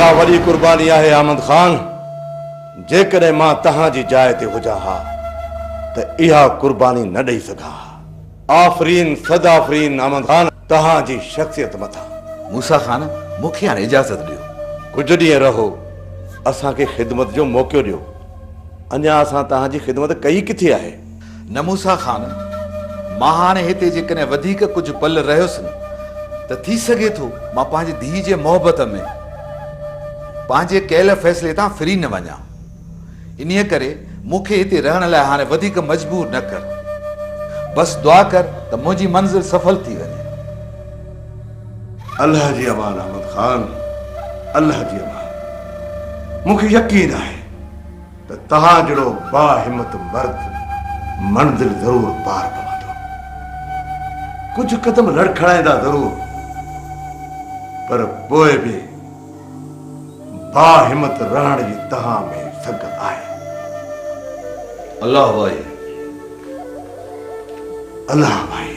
इहा वॾी कुर्बानी आहे अहमद खान। जेकॾहिं मां तव्हां जी जाइ ते हुजां हा त इहा कुर्बानी न ॾेई सघां। आफ़रीन सदाफ़रीन अहमद खान तव्हां जी शख़्सियत मथां। मूसा खान मूंखे हाणे इजाज़त ॾियो। कुझु ॾींहं रहो, असांखे ख़िदमत जो मौक़ो ॾियो। अञा असां तव्हांजी ख़िदमत कई किथे आहे? न मूसा खान, मां हाणे हिते जेकॾहिं वधीक कुझु पल रहियुसि न त थी सघे थो मां पंहिंजी धीउ जे मोहबत में पंहिंजे कयल फ़ैसिले तां फिरी न वञा। इन्हीअ करे मूंखे हिते रहण लाइ हाणे वधीक मजबूर न कर। बस दुआ कर त मुंहिंजी मंज़िल सफल थी वञे। अल्लाह जी अमान अहमद खान, अल्लाह जी अमान। मूंखे यकीन आहे त तव्हां जहिड़ो बाहिमत मर्द मंज़िल ज़रूर पार पवंदो। कुझु कदम लड़खड़ाईंदा ज़रूर, पर पोइ बि बाहिमत रहण जी तव्हां में सकत आहे। अल्लाह भाई, अल्लाह भाई।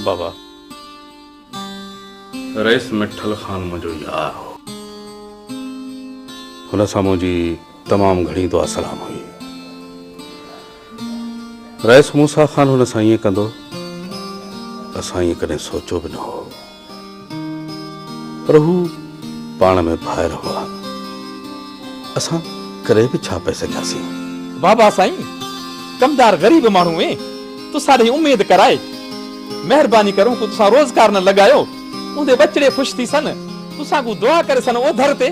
बाबा, रईस मिठल खान मुंहिंजो यार हो। हुन सां मुंहिंजी तमामु घणी दुआ सलाम हुई। रईस मूसा खान हुन सां ईअं कंदो, असां ईअं कॾहिं सोचियो बि न हो। पर हू पाण में भाइर हुआ, असां करे बि छा पए सघियासीं। बाबा साईं, कमदार गरीब माण्हू में तूं साढ़े उम्मीद कराए मेहरबानी करूं को तुसा रोजगार न लगायो, उनके बचड़े खुश थी सन, तुसा को दुआ करे सन ओ धर ते।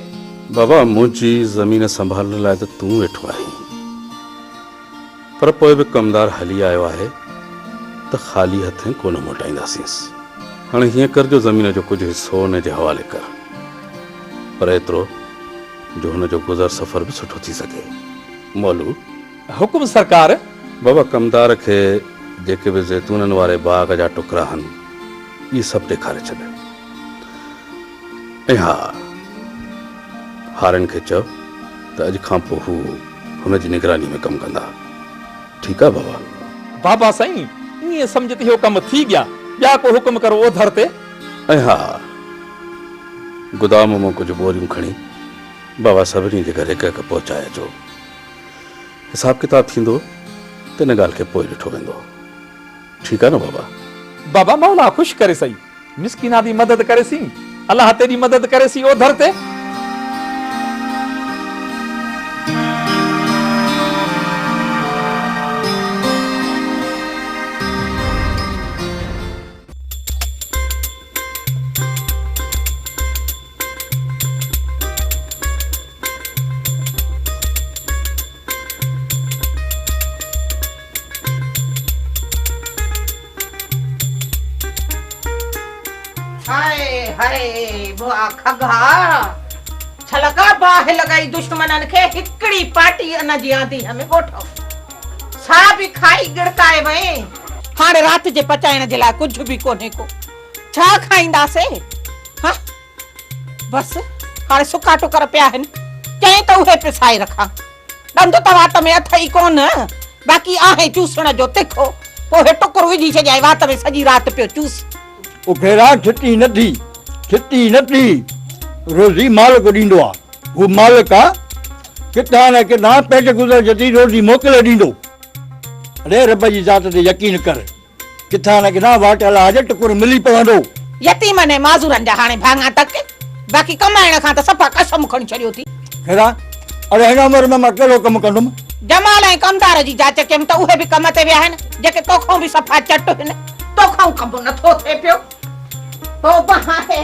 बाबा, मुझी जमीन संभालने लाइ त तूं वेठो आहीं, पर पोइ बि कमदार हली आयो आहे त खाली हथें कोन मोटाईंदासीं। हाणे हीअं कर जो ज़मीन जो कुछ हिस्सो हुन जे हवाले कर, पर एतिरो जो हुन जो गुज़र सफ़र भी सुठो थी सके। मौलू हुकुम सरकार। बाबा, कमदार के जेके भी जैतूनन वारे बाग जा टुकड़ा हन, ये सब ॾेखारे छॾ। ऐं हा, हारन के चओ त अॼु खां पोइ हू हुन जी निगरानी में कमु कंदा। ठीकु आहे बाबा? बाबा साईं, ईअं सम्झ त इहो कमु थी गया, ॿिया को हुकुम करो ओ धर ते। ऐं हा, गोदाम मां कुझु बोरियूं खणी बाबा सभिनी जे घर हिकु हिकु पहुचाए अचो। हिसाब किताब थींदो त इन ॻाल्हि खे पोइ ॾिठो वेंदो। ठीक है ना बाबा? बाबा, मौला खुश करे सही, मिस्किना दी मदद करे सी, अल्लाह तेरी मदद करे सी ओ धर ते। हाय बुआ खगा छलका बाह लगाई दुश्मनन के हिकड़ी पार्टी अन जी आंधी हमें गोठो सा भी खाई गिड़काए वे। हाणे रात जे पचाइण जे लाइ कुछ भी कोने को छा खाईंदा से? हां बस हाणे सुका टुकर पिया आहिनि चई त उहे पिसाए रखां ॾंद त वात में अथई कोन बाक़ी आहे चूसण जो तिखो पोइ टुकुर विझी छॾियाई वात में सॼी राति पियो चूस ओ भेरा छिती नथी रोज़ी मालिक ॾींदो आहे हू मालिक आहे किथां न किथां पेट गुज़र जती रोज़ी मोकिले ॾींदो अरे रब जी ज़ात ते यकीन कर किथां न किथां वाटियल आहे टुकुर मिली पवंदो यतीम ने माज़ूरनि जा हाणे भाङा तक बाक़ी कमाइण खां त सफ़ा कसम खणी छॾियो थी भेरा अरे हिन उमिरि में मां कहिड़ो कमु कंदुमि जमाल ऐं कमदार जी जांच कयमि त उहे बि कम ते विया आहिनि जेके तोखां बि सफ़ा चट आहिनि तोखां कमु नथो थिए पियो हो बहाए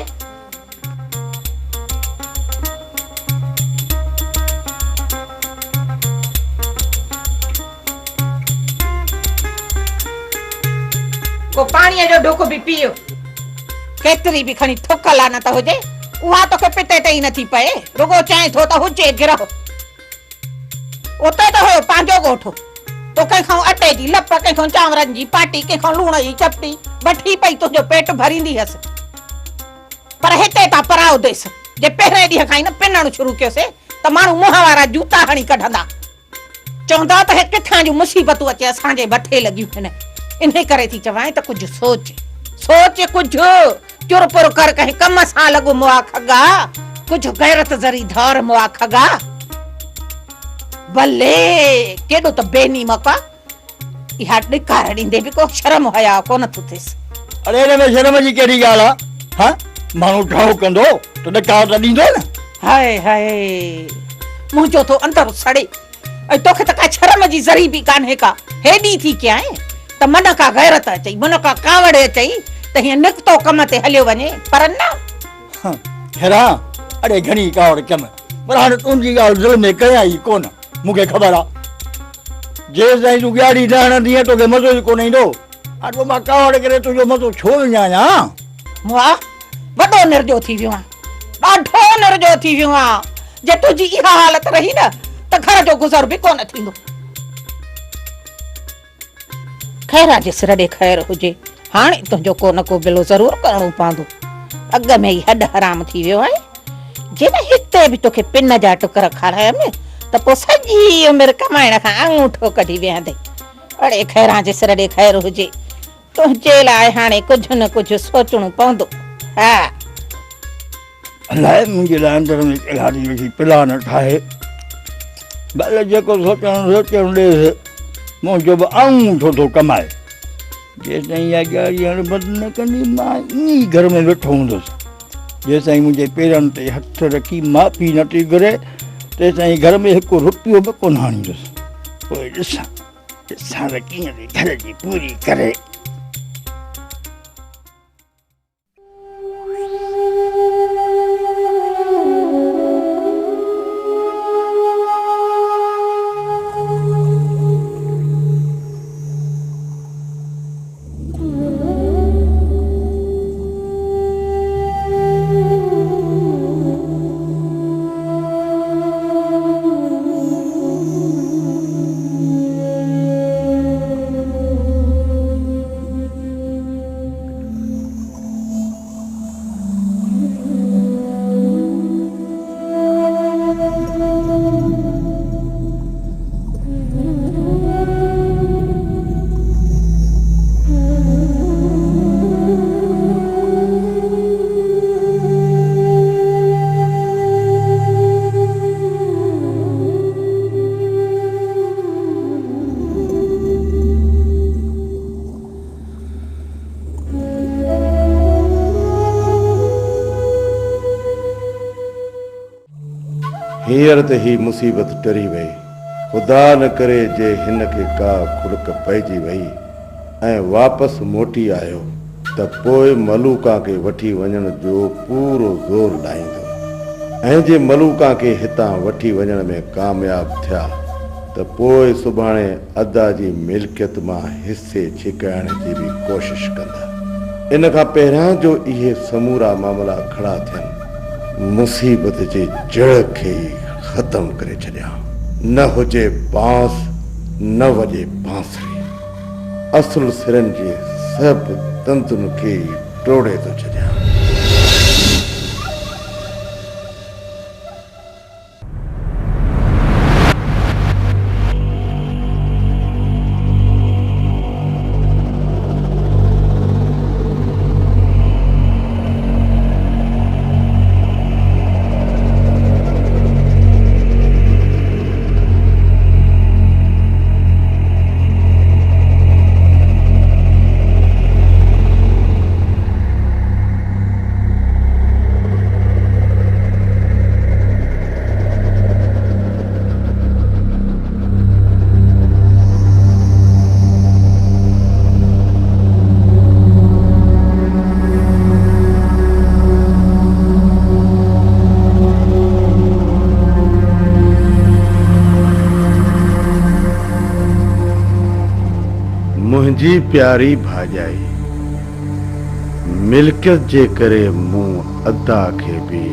को पाणीअ जो ढुक बि पियो केतिरी बि खणी थुक लानत हुजे उहा तोखे पिते ते ई नथी पए रुगो चाहे थो त हुजे गिरह उते त हुयो पंहिंजो ॻोठु तो कंहिंखां अटे जी लप कंहिंखां चांवरनि जी पाटी कंहिंखां लूण जी चपटी वठी पई तुंहिंजो पेट भरींदी हुअसि पर हिते था पराओ देसि जे पहिरें ॾींहं खां ई न पिनणु शुरू कयोसीं त माण्हू मुंहं वारा जूता हणी कढंदा चवंदा त हे किथां जूं मुसीबतूं अचे असांजे मथे लॻियूं आहिनि इन करे थी चवां त कुझु सोच कुझु चुर पुर कर कंहिं कम सां लॻो मुआ खगा कुझु गैरत ज़री धार मुआ खगा भले केॾो त बेनी मका इहा ॾिकार ॾींदे बि को शर्म हया कोन थो थिएसि अरे हिन में शर्म जी कहिड़ी ॻाल्हि आहे हा माण्हू ठाहो कंदो त ॾिकार त ॾींदो न हाय मुंहिंजो तो अंदर सड़े ऐं तोखे त का शर्म जी ज़री बि कान्हे का हेॾी थी कयां त मन का गैरत अचई मन का कावड़ अचई त हीअं निकितो कम ते हलियो वञे पर न हेरा अरे घणी कावड़ कम पर हाणे तुंहिंजी ॻाल्हि दिलि में कयां ई कोन मूंखे ख़बर आहे जेसि ताईं तूं ॻाढ़ी न हणंदीअ तोखे मज़ो ई कोन ईंदो हाणे पोइ मां कावड़ करे तुंहिंजो मज़ो छो विञायां वाह वॾो निर्जो थी वियो आहे ॾाढो निर्जो थी वियो आहे जे तुंहिंजी इहा हालत रही न त घर जो गुज़र बि कोन थींदो ख़ैरा जे सिर ॾे ख़ैर हुजे हाणे तुंहिंजो को न को बिलो ज़रूर करणो पवंदो अॻ में ई हॾ हराम थी वियो आहे जे न हिते बि तोखे पिन जा टुकर खारायमि त पोइ सॼी उमिरि कमाइण खां अंगूठो कढी वेहंदे अड़े ख़ैरा जे सिर ॾे ख़ैर हुजे तुंहिंजे लाइ हाणे कुझु न कुझु सोचणो पवंदो हा अलाए मुंहिंजे लाइ अंदर में इलाही वेठी प्लान ठाहे भले जेको सोचणु ॾेसि मुंहिंजो बि अंगूठो थो कमाए जेसि ताईं इहा ॻाल्हि हाणे बंदि न कंदी मां ईअं ई घर में वेठो हूंदुसि जेसि ताईं मुंहिंजे पेरनि ते हथ रखी माफ़ी न थी घुरे तेसि ताईं घर में हिकु रुपयो बि कोन आणींदुसि पोइ ॾिसां त कीअं थी घर जी पूरी करे हींअर त ही मुसीबत टरी वई ख़ुदा न करे जे हिन खे का खुड़क पइजी वई ऐं वापसि मोटी आयो त पोइ मलूका खे वठी वञण जो पूरो ज़ोर लाहींदो ऐं जे मलूका खे हितां वठी वञण में कामयाब थिया त पोइ सुभाणे अदा जी मिल्कियत मां हिसे छिकाइण जी बि कोशिशि कंदा इन खां पहिरियां जो इहे समूरा मामला खड़ा थियनि मुसीबत जे जड़ खे ख़तम करे छॾिया न हुजे बांस न वॼे बांसुरी असुल सिरनि जे सभु तंतुनि खे टोड़े थो छॾिया मुंहिंजी प्यारी भाॼाई, मिल्कियत जे करे मूं अदा खे बि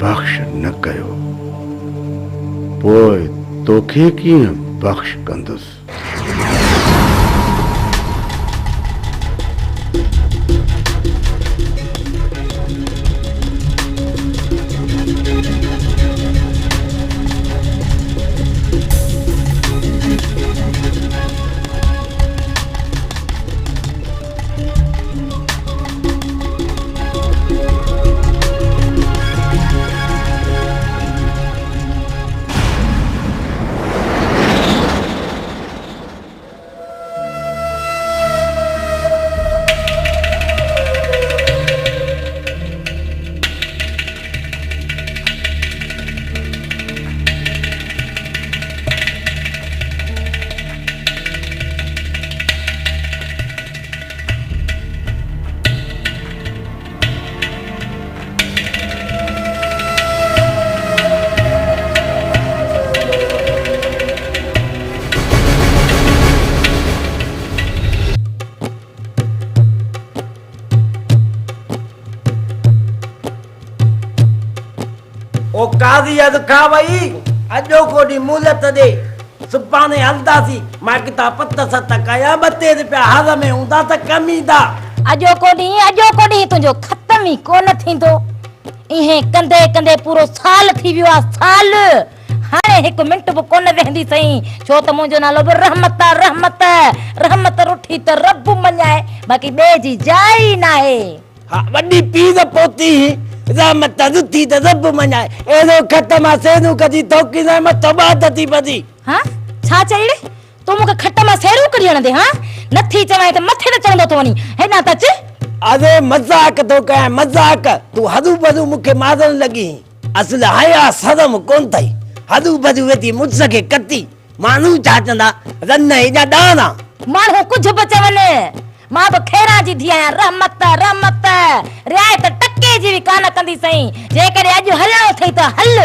बख़्श न कयो, पोइ तोखे कीअं बख़्श कंदुसि। ओ काजी अद खा भाई अजो कोडी मूलत दे सुपाने हलदासी मां किता पत्त सत कया 32 रुपया हाल में हुंदा त कमी दा अजो कोडी तुंजो खत्म ही कोन थींदो। इहे कंदे कंदे पूरो साल थी वियो आ, साल। हाणे हिकु मिंट बि कोन वेंदी सही, छो त मुंहिंजो नालो बि रहमत आहे। रहमत रहमत रुठी त रब मञाए, बाक़ी ॿिए जी जाइ नाहे। हा वॾी पीर पोती रहमत रुठी त रब मञाए, एरो ख़त्म आ सेनू कदी थोकी न मत बात थी पदी। हां छा चईड़े तूं मूंखे खट मां सेरू कढी हणंदे? हां नथी चवां त मथे त चवंदो तो वञी हेॾां त अच। अरे मजाक तो कया मजाक, तू हदू बदू मुखे मारन लगी। असल हया शर्म कोन थई, हदू बदू वेती मुझके कती मानू चाचंदा रन हेजा डाना माण्हू कुझु बि चवनि, मां बि खेरा जी थी आहियां। रहमत रहमत रिआयत टके जी बि कान कंदी सही। जेकॾहिं अॼु हलणो अथई त हल,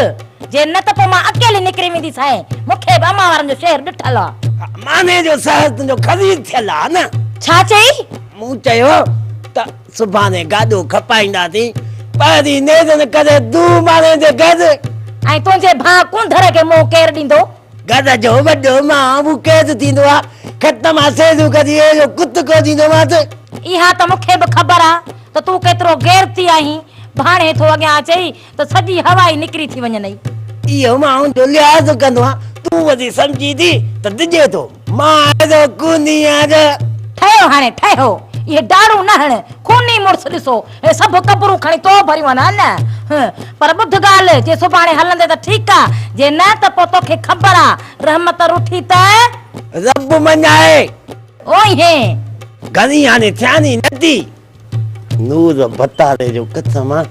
जे न त पोइ मां अकेली निकिरी वेंदी साईं। मूंखे बि अमा वारनि जो शहर ॾिठल आहे। माने जो शहर तुंहिंजो ख़रीद थियल आहे न। छा चई? मूं चयो त सुभाणे गाॾो खपाईंदासीं, पहिरीं नेरन करे दू माने जे घर। ऐं तुंहिंजे भाउ कुंधर खे मुंहुं केरु ॾींदो? घर जो वॾो मां बि कैद थींदो आहे। ख़त्म आहे सेजू कदी एॾो कुत को थींदोमांसि। इहा त मूंखे बि ख़बर आहे त तूं केतिरो गैरती आहीं। भाणे थो अॻियां अचई त सॼी हवा ई निकिरी थी वञे। इहो माण्हू जो लिहाज़ कंदो आहे, तूं वधी सम्झी थी त दिजे थो। मां एॾो कूनी आहियां। ठहियो हाणे ठहियो, इहे दारू न हण। खूनी मुड़ुस ॾिसो हे सभु कबरूं खणी तो भरियूं आहिनि न। पर ॿुध ॻाल्हि, जे सुभाणे हलंदे त ठीकु आहे, जे न त पोइ तोखे ख़बर आहे रहमत रुठी त रब मञाए। ओहे घणी हाणे थियानी नदी नूर बतारे जो कसम आहे,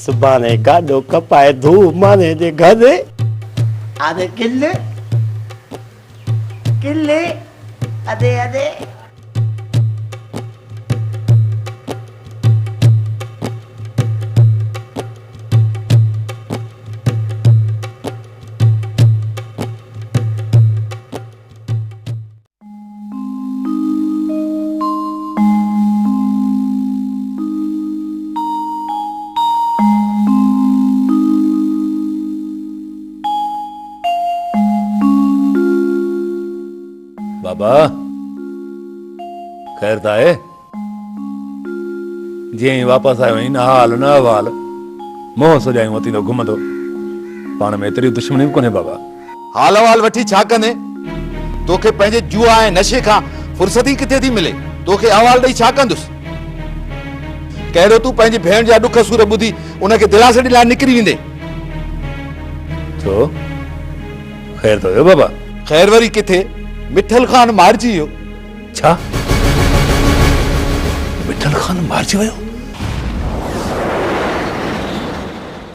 सुभाणे गाॾो कपाए धू माने जे घर। अरे किले किले अरे अरे बाबा ख़ैर त आहे? जीअं ई वापसि आयो आहीं, न हाल न अहवाल, मोह सॼायूं वतींदो घुमंदो। पाण में एतिरी दुश्मनी बि कोन्हे बाबा। हाल अहवाल वठी छा कंदे? तोखे पंहिंजे जुआ ऐं नशे खां फुर्सत ई किथे थी मिले? तोखे अहवाल ॾेई छा कंदुसि? कहिड़ो तूं पंहिंजी भेण जा ॾुख सूर ॿुधी उनखे दिलासे ॾे लाइ निकिरी वेंदे? छो ख़ैर त हुयो बाबा? ख़ैर वरी किथे, मिठल खान मारिजी वियो। छा मिठल खान मारिजी वियो?